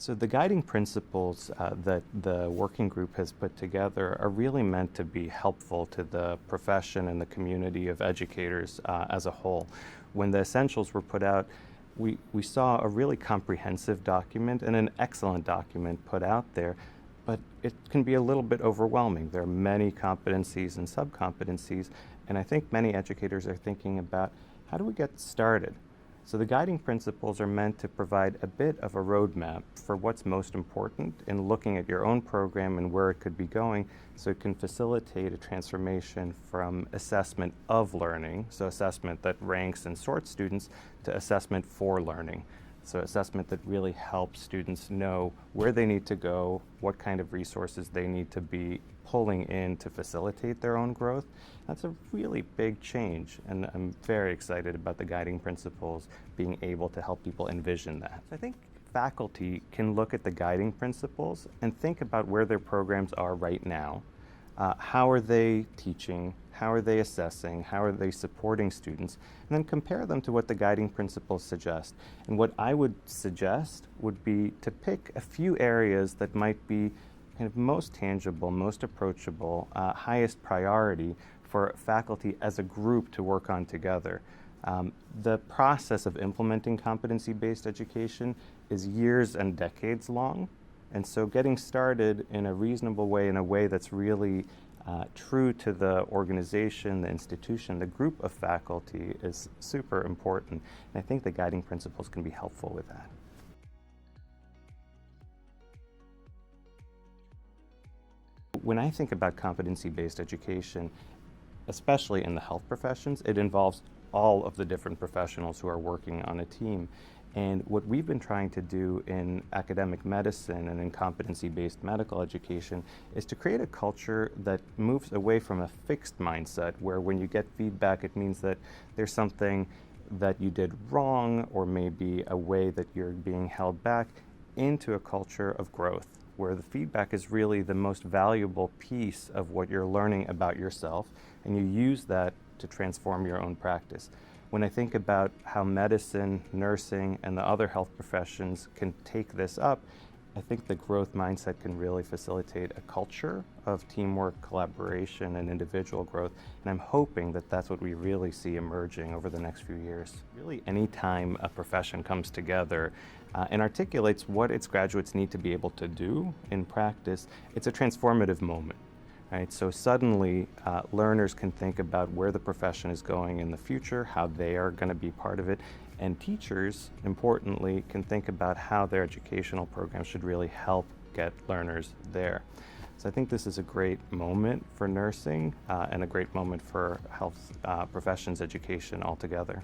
So the guiding principles that the working group has put together are really meant to be helpful to the profession and the community of educators as a whole. When the essentials were put out, we saw a really comprehensive document and an excellent document put out there, but it can be a little bit overwhelming. There are many competencies and sub-competencies, and I think many educators are thinking about how do we get started? So the guiding principles are meant to provide a bit of a roadmap for what's most important in looking at your own program and where it could be going, so it can facilitate a transformation from assessment of learning, so assessment that ranks and sorts students, to assessment for learning. So assessment that really helps students know where they need to go, what kind of resources they need to be pulling in to facilitate their own growth. That's a really big change, and I'm very excited about the guiding principles being able to help people envision that. I think faculty can look at the guiding principles and think about where their programs are right now. How are they teaching? How are they assessing? How are they supporting students? And then compare them to what the guiding principles suggest. And what I would suggest would be to pick a few areas that might be kind of most tangible, most approachable, highest priority for faculty as a group to work on together. The process of implementing competency-based education is years and decades long. And so getting started in a reasonable way, in a way that's really true to the organization, the institution, the group of faculty is super important. And I think the guiding principles can be helpful with that. When I think about competency-based education, especially in the health professions, it involves all of the different professionals who are working on a team. And what we've been trying to do in academic medicine and in competency-based medical education is to create a culture that moves away from a fixed mindset where when you get feedback it means that there's something that you did wrong or maybe a way that you're being held back, into a culture of growth where the feedback is really the most valuable piece of what you're learning about yourself, and you use that to transform your own practice. When I think about how medicine, nursing, and the other health professions can take this up, I think the growth mindset can really facilitate a culture of teamwork, collaboration, and individual growth. And I'm hoping that that's what we really see emerging over the next few years. Really, anytime a profession comes together and articulates what its graduates need to be able to do in practice, it's a transformative moment. Right? So suddenly, learners can think about where the profession is going in the future, how they are going to be part of it, and teachers, importantly, can think about how their educational program should really help get learners there. So I think this is a great moment for nursing and a great moment for health professions education altogether.